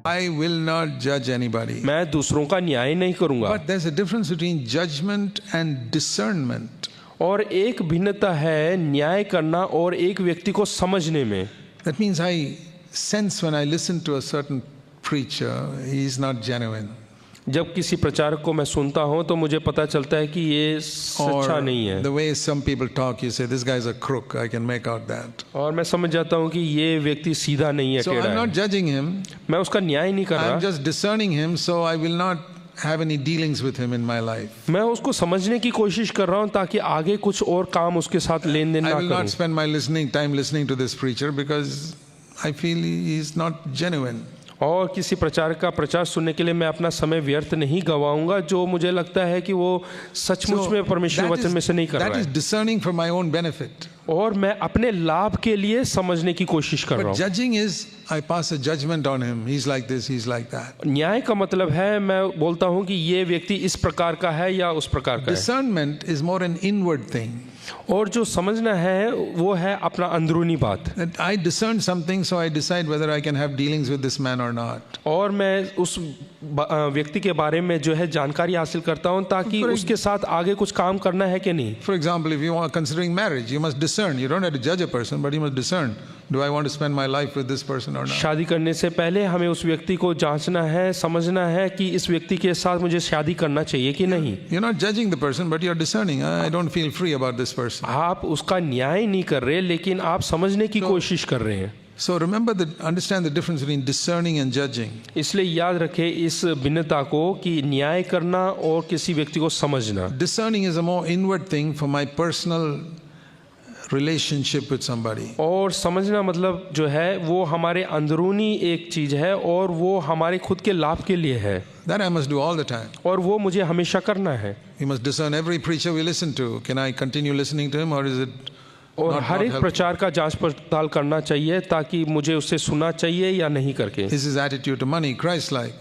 I will not judge anybody. मैं दूसरों का न्याय नहीं करूंगा। But there's a difference between judgment and discernment. और एक भिन्नता है न्याय करना और एक व्यक्ति को समझने में। That means I sense when I listen to a certain preacher, he is not genuine. जब किसी प्रचारक को मैं सुनता हूं तो मुझे पता चलता है कि ये सच्चा नहीं है। The way some people talk, you say this guy is a crook. I can make out that. और मैं समझ जाता हूं कि ये व्यक्ति सीधा नहीं है, So टेढ़ा I'm है। not judging him. मैं उसका न्याय नहीं कर I'm रहा, just discerning him, so I will not have any dealings with him in my life. मैं उसको समझने की कोशिश कर रहा हूं ताकि आगे कुछ और काम उसके साथ लेन देन I ना will not करूं। spend my time listening to this preacher because I feel he is not genuine. और किसी प्रचारक का प्रचार सुनने के लिए मैं अपना समय व्यर्थ नहीं गवाऊंगा जो मुझे लगता है कि वो सचमुच में परमेश्वर वचन में से नहीं कर रहा that is है। discerning for my own benefit. और मैं अपने लाभ के लिए समझने की कोशिश कर रहा But हूँ। judging is I pass a judgment on him. He's like this, he's like that. न्याय का मतलब है मैं बोलता हूँ कि ये व्यक्ति इस प्रकार का है या उस प्रकार का है। Discernment is more an inward thing. और जो समझना है वो है अपना अंदरूनी बात। That I discern something, so I decide whether I can have dealings with this man or not. और मैं उस व्यक्ति के बारे में जो है जानकारी हासिल करता हूँ ताकि उसके साथ आगे कुछ काम करना है कि नहीं। For example, if you are considering marriage, you must discern. You don't have to judge a person, but you must discern. Do I want to spend my life with this person or not? शादी करने से पहले हमें उस व्यक्ति को जांचना है, समझना है कि इस व्यक्ति के साथ मुझे शादी करना चाहिए कि नहीं। You're not judging the person, but you're discerning. I don't feel free about this person. आप उसका न्याय नहीं कर रहे लेकिन आप समझने की कोशिश कर रहे हैं। So remember understand the difference between discerning and judging. इसलिए याद रखें इस भिन्नता को कि न्याय करना और किसी व्यक्ति को समझना। Discerning is a more inward thing for my personal relationship with somebody. और समझना मतलब जो है वो हमारे अंदरूनी एक चीज है और वो हमारे खुद के लाभ के लिए है। That I must do all the time. और वो मुझे हमेशा करना है। We must discern every preacher we listen to. Can I continue listening to him or is it और हर एक प्रचार का जांच पड़ताल करना चाहिए ताकि मुझे उससे सुनना चाहिए या नहीं करके। Is his attitude to money Christ-like?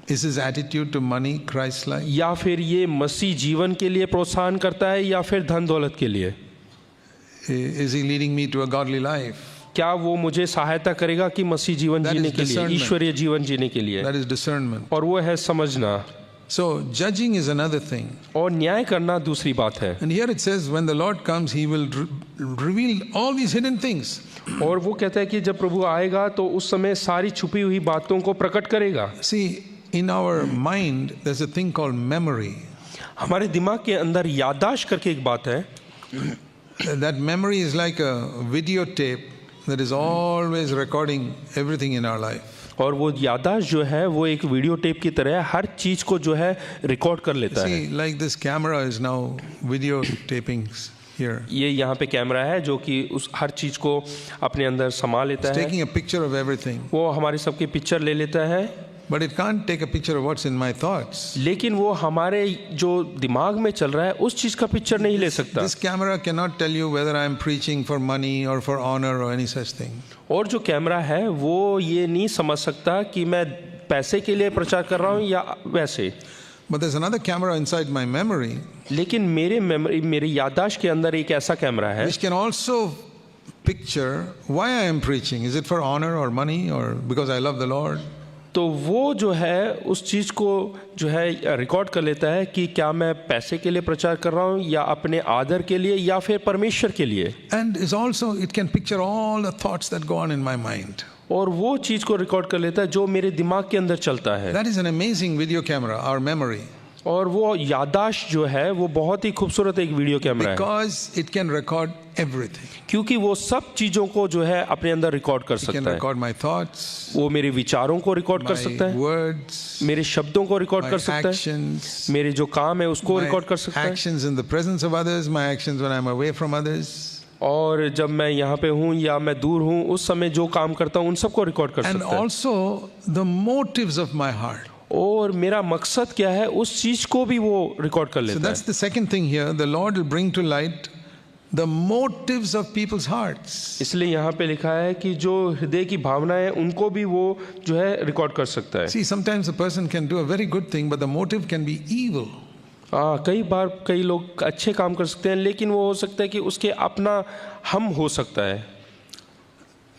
Is his attitude to money Christ-like? या फिर ये मसीह जीवन के लिए प्रोत्साहन करता है या फिर धन दौलत के लिए? Is he leading me to a godly life? क्या वो मुझे सहायता करेगा कि मसीह जीवन जीने के लिए, ईश्वरीय जीवन जीने के लिए? That is discernment. और वो है समझना। So judging is another thing. और न्याय करना दूसरी बात है। And here it says when the Lord comes he will reveal all these hidden things. और वो कहता है कि जब प्रभु आएगा तो उस समय सारी छुपी हुई बातों को प्रकट करेगा। See, in our mind there's a thing called memory. हमारे दिमाग के अंदर याददाश्त करके एक बात है। That memory is like a videotape that is always recording everything in our life. और वो याददाश्त जो है वो एक वीडियो टेप की तरह हर चीज को जो है रिकॉर्ड कर लेता है। See, like this camera is now videotaping here. ये यहाँ पे कैमरा है जो कि उस हर चीज को अपने अंदर समा लेता It's है। taking a picture of everything. वो हमारी सबकी पिक्चर ले लेता है। But it can't take a picture of what's in my thoughts. लेकिन वो हमारे जो दिमाग में चल रहा है उस चीज का पिक्चर नहीं ले सकता। This camera cannot tell you whether I am preaching for money or for honor or any such thing. और जो कैमरा है वो ये नहीं समझ सकता कि मैं पैसे के लिए प्रचार कर रहा हूँ या वैसे। But there's another camera inside my memory. लेकिन मेरी याददाश्त के अंदर एक ऐसा कैमरा है which can also picture why I am preaching. Is it for honor or money or because I love the Lord? तो वो जो है उस चीज़ को जो है रिकॉर्ड कर लेता है कि क्या मैं पैसे के लिए प्रचार कर रहा हूँ या अपने आदर के लिए या फिर परमेश्वर के लिए। And is also it can picture all the thoughts that go on in my mind. और वो चीज़ को रिकॉर्ड कर लेता है जो मेरे दिमाग के अंदर चलता है। That is an amazing video camera, our memory. और वो याददाश्त जो है वो बहुत ही खूबसूरत एक वीडियो कैमरा है। Because it can record everything. क्योंकि वो सब चीज़ों को जो है अपने अंदर रिकॉर्ड कर It can सकता है। record my thoughts, वो मेरे विचारों को रिकॉर्ड कर my सकता है, words, मेरे शब्दों को रिकॉर्ड my कर सकता है, actions, मेरे जो काम है उसको रिकॉर्ड कर my सकता है। actions in the presence of others, my actions when I'm away from others. और जब मैं यहाँ पे हूँ या मैं दूर हूँ उस समय जो काम करता हूँ उन सबको रिकॉर्ड कर And सकता है। also the motives of my heart. और मेरा मकसद क्या है उस चीज को भी वो रिकॉर्ड कर So लेता that's है। the second thing here. The Lord will bring to light the motives of people's hearts. इसलिए यहाँ पे लिखा है कि जो हृदय की भावनाएं हैं उनको भी वो जो है रिकॉर्ड कर सकता है। See, sometimes a person can do a very good thing, but the motive can be evil. कई बार कई लोग अच्छे काम कर सकते हैं लेकिन वो हो सकता है कि उसके अपना हम हो सकता है।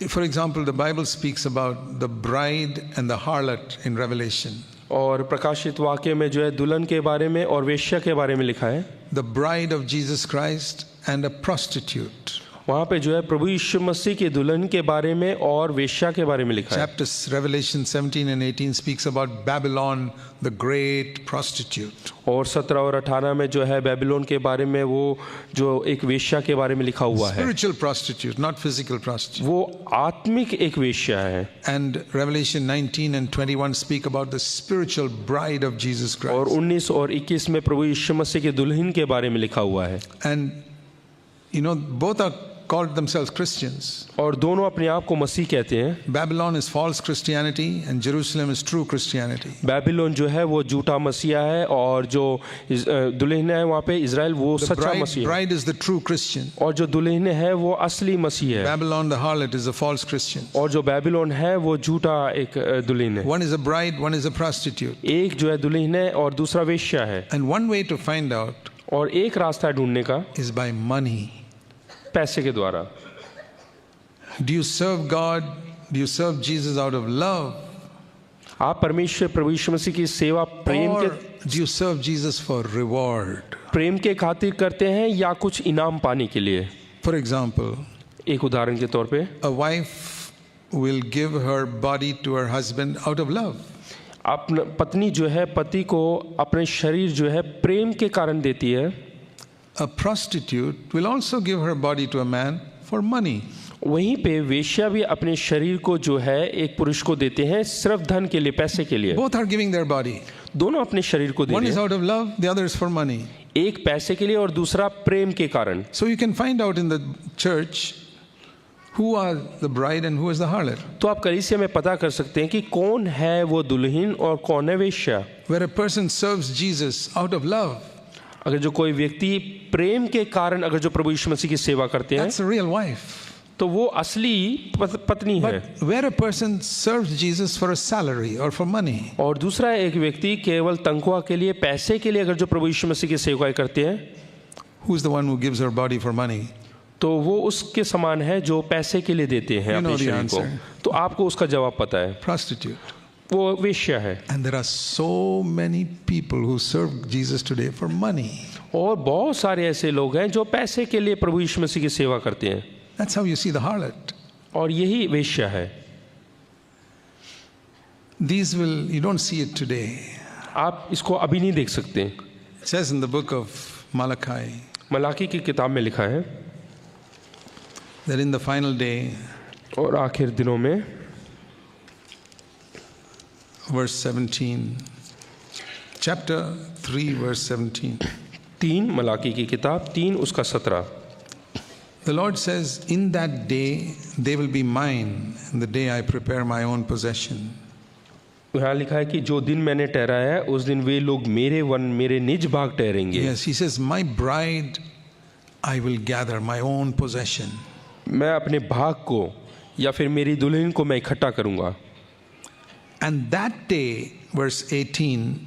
For example, the Bible speaks about the bride and the harlot in Revelation. और प्रकाशित वाक्य में जो है दुल्हन के बारे में और वेश्या के बारे में लिखा है, The bride of Jesus Christ and a prostitute. वहाँ पे जो है प्रभु यीशु मसीह के दुल्हन के बारे में और वेश्या के बारे में लिखा है। Chapters Revelation 17 and 18 speaks about Babylon, the great prostitute. और 17 और 18 में जो है बेबीलोन के बारे में वो जो एक वेश्या के बारे में लिखा हुआ है। Spiritual prostitute, not physical prostitute. वो आत्मिक एक वेश्या है। And Revelation 19 and 21 speak about the spiritual bride of Jesus और Christ. 19 और 21 में प्रभु यीशु मसीह के दुल्हन के बारे में लिखा हुआ है। And you know, both are called themselves Christians. और दोनों अपने आप को मसीह कहते हैं। Babylon is false Christianity and Jerusalem is true Christianity. Babylon जो है वो झूठा मसीहा है और जो दुल्हन है वहाँ पे इजराइल वो The सच्चा मसीह है। bride is the true Christian. और जो दुल्हन है वो असली मसीह है। Babylon, the harlot, is a false Christian. और जो बेबीलोन है वो झूठा एक दुल्हन है। One is a bride, one is a prostitute. एक जो है दुल्हन है और दूसरा वेश्या है। And one way to find out और एक रास्ता है ढूंढने का, is by money. पैसे के द्वारा। Do you serve God? Do you serve Jesus out of love? आप परमेश्वर प्रभु यीशु मसीह की सेवा Or do you serve Jesus for reward? प्रेम के खातिर करते हैं या कुछ इनाम पाने के लिए? For example, एक उदाहरण के तौर पे a wife will give her body to her husband out of love. अपना पत्नी जो है पति को अपने शरीर जो है प्रेम के कारण देती है। A prostitute will also give her body to a man for money. वहीं पे वेश्या भी अपने शरीर को जो है एक पुरुष को देते हैं सिर्फ धन के लिए, पैसे के लिए। Both are giving their body. दोनों अपने शरीर को One देते is हैं, out of love, the other is for money. एक पैसे के लिए और दूसरा प्रेम के कारण। So you can find out in the church who are the bride and who is the harlot. तो आप कलीसिया में पता कर सकते हैं कि कौन है वो दुल्हन और कौन है वेश्या। Where a person serves Jesus out of love, अगर जो कोई व्यक्ति प्रेम के कारण अगर जो प्रभु यीशु मसीह की सेवा करते हैं that's a real wife. तो वो असली पत्नी है। But where a person serves Jesus for a salary or for money, और दूसरा एक व्यक्ति केवल तनख्वाह के लिए, पैसे के लिए अगर जो प्रभु यीशु मसीह की सेवा करते हैं, who's the one who gives her body for money? तो वो उसके समान है जो पैसे के लिए देते हैं You know अपने the शरीर को। answer. तो आपको उसका जवाब पता है, Prostitute. वो वेश्या है। And there are so many people who serve Jesus today for money. और बहुत सारे ऐसे लोग हैं जो पैसे के लिए प्रभु यीशु मसीह की सेवा करते हैं। That's how you see the harlot. और यही वेश्या है। These will, you don't see it today. आप इसको अभी नहीं देख सकते। It says in the book of Malachi Malachi की किताब में लिखा है that in the final day, और आखिर दिनों में, verse 17, chapter 3, verse 17. 3 मलाकी की किताब 3 उसका 17, The Lord says, in that day they will be mine, in the day I prepare my own possession. यहाँ लिखा है कि जो दिन मैंने ठहराया है उस दिन वे लोग मेरे वन मेरे निज भाग ठहरेंगे। Yes, he says, my bride I will gather, my own possession. मैं अपने भाग को या फिर मेरी दुल्हन को मैं इकट्ठा करूंगा। And that day, verse 18,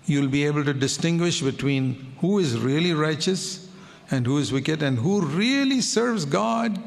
you'll be able to distinguish between who is really righteous and who is wicked, and who really serves God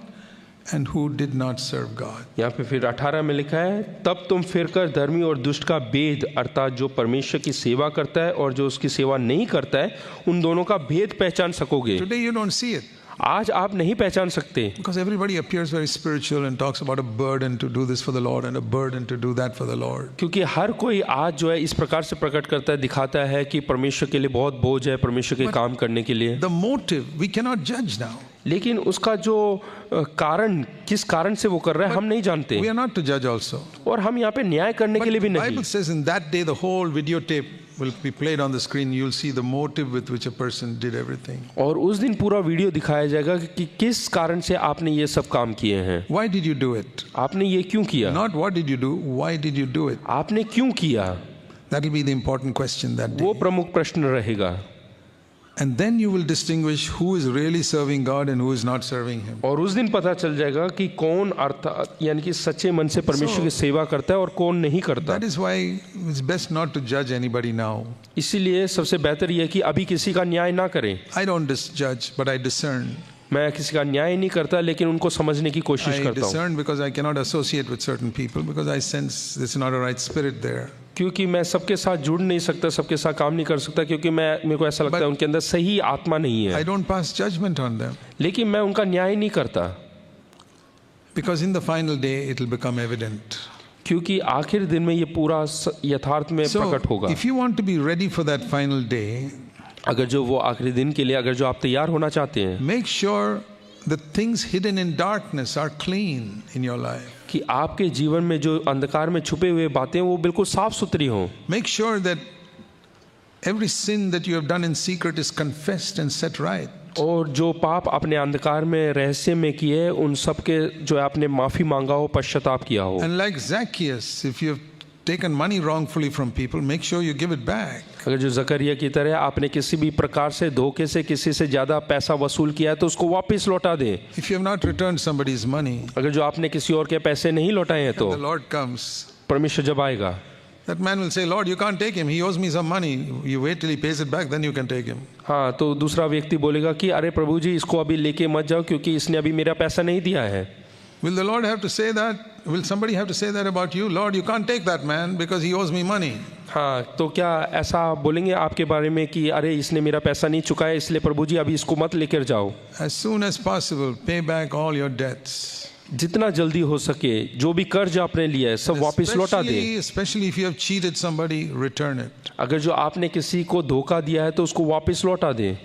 and who did not serve God. यहाँ पे फिर 18 में लिखा है, तब तुम फिरकर धर्मी और दुष्ट का भेद, अर्थात जो परमेश्वर की सेवा करता है और जो उसकी सेवा नहीं करता है, उन दोनों का भेद पहचान सकोगे। Today you don't see it आज आप नहीं पहचान सकते, because everybody appears very spiritual and talks about a burden to do this for the Lord and a burden to do that for the Lord. क्योंकि हर कोई आज जो है इस प्रकार से प्रकट करता है, दिखाता है कि परमेश्वर के लिए बहुत बोझ है, परमेश्वर के काम करने के लिए। The motive we cannot judge now. लेकिन उसका जो कारण, किस कारण से वो कर रहा है, हम नहीं जानते। We are not to judge also. और हम यहाँ पे न्याय करने But के लिए भी the नहीं। Bible says in that day the whole videotape will be played on the screen. You'll see the motive with which a person did everything. और उस दिन पूरा वीडियो दिखाया जाएगा कि किस कारण से आपने ये सब काम किए हैं। Why did you do it? आपने ये क्यों किया? Not what did you do, why did you do it? आपने क्यों किया? That will be the important question that वो day. प्रमुख प्रश्न रहेगा। And then you will distinguish who is really serving God and who is not serving Him. और उस दिन पता चल जाएगा कि कौन अर्थात यानी कि सच्चे मन से परमेश्वर की सेवा करता है और कौन नहीं करता। That is why it's best not to judge anybody now. इसीलिए सबसे बेहतर यह है कि अभी किसी का न्याय ना करें। I don't judge, but I discern. मैं किसी का न्याय नहीं करता, लेकिन उनको समझने की कोशिश I करता हूँ, discern because I cannot associate with certain people because I sense there's not a right spirit there. क्योंकि मैं सबके साथ जुड़ नहीं सकता, सबके साथ काम नहीं कर सकता, क्योंकि मेरे को ऐसा लगता है उनके अंदर सही आत्मा नहीं I है। don't pass judgment on them लेकिन मैं उनका न्याय नहीं करता, because in the final day it will become evident. क्योंकि आखिर दिन में ये पूरा यथार्थ में So प्रकट होगा। if you want to be ready for that final day, अगर जो वो आखिरी दिन के लिए अगर जो आप तैयार होना चाहते हैं, make sure the things hidden in darkness are clean in your life. कि आपके जीवन में जो अंधकार में छुपे हुए बातें वो बिल्कुल साफ सुथरी हों। Make sure that every sin that you have done in secret is confessed and set right. और जो पाप आपने अंधकार में रहस्य में किए उन सब के जो है आपने माफी मांगा हो, पश्चाताप किया हो। And like Zacchaeus, if you have taken money wrongfully from people, make sure you give it back. अगर जो जकरिया की तरह आपने किसी भी प्रकार से धोखे से किसी से ज्यादा पैसा वसूल किया है तो उसको वापस लौटा दें। If you have not returned somebody's money, अगर जो आपने किसी और के पैसे नहीं लौटाए हैं तो the Lord comes, परमेश्वर जब आएगा, that man will say, Lord, you can't take him. He owes me some money. You wait till he pays it back, then you can take him. हाँ, तो दूसरा व्यक्ति बोलेगा कि अरे प्रभु जी इसको अभी लेके मत जाओ क्योंकि इसने अभी मेरा पैसा नहीं दिया है। Will the Lord have to say that? Will somebody have to say that about you? Lord, you can't take that man because he owes me money. हाँ, तो क्या ऐसा बोलेंगे आपके बारे में कि अरे इसने मेरा पैसा नहीं चुकाया इसलिए प्रभु जी अभी इसको मत लेकर जाओ। As soon as possible, pay back all your debts. जितना जल्दी हो सके जो भी कर्ज आपने लिया है सब वापस लौटा दें। Especially if you have cheated somebody, return it. अगर जो आपने किसी को धोखा दिया है तो उसको वापस लौटा दें।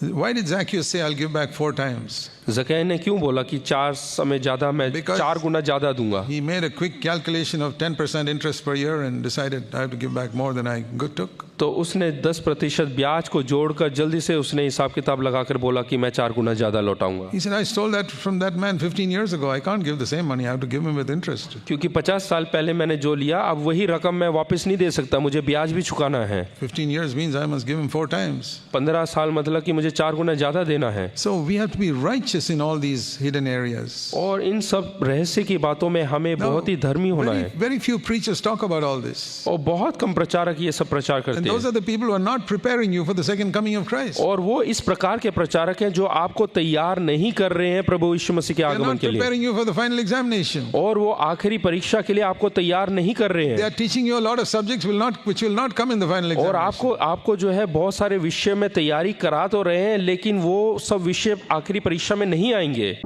Why did Zacchaeus say, I'll give back 4 times? ज़कैया ने क्यों बोला कि 4 समय ज़्यादा मैं Because 4 गुना ज़्यादा दूंगा? He made a quick calculation of 10% interest per year and decided I have to give back more than I took. तो उसने 10% ब्याज को जोड़कर जल्दी से उसने हिसाब किताब लगाकर बोला कि मैं 4 गुना ज़्यादा लौटाऊंगा। He said, I stole that from that man 15 years ago. I can't give the same money. I have to give him with interest. क्योंकि 50 साल पहले मैंने जो लिया अब वही रकम मैं वापस नहीं दे सकता, मुझे ब्याज भी चुकाना है। 15 years means I must give him 4 times. 15 साल मतलब कि मुझे 4 गुना ज़्यादा देना है। So we have to be righteous in all these hidden areas. और इन सब रहस्य की बातों में हमें बहुत ही धर्मी होना है। Very few preachers talk about all this. और बहुत कम प्रचारक ये सब प्रचार करते And those हैं। are the people who are not preparing you for the second coming of Christ. और वो इस प्रकार के प्रचारक हैं जो आपको तैयार नहीं कर रहे हैं प्रभु यीशु मसीह के They are आगमन not के लिए। preparing you for the final examination. और वो आखिरी परीक्षा के लिए आपको तैयार नहीं कर रहे They हैं। are teaching you a lot of subjects which will not come in the final और examination. आपको जो है बहुत सारे विषय में तैयारी करा तो रहे हैं लेकिन वो सब विषय आखिरी परीक्षा में नहीं आएंगे।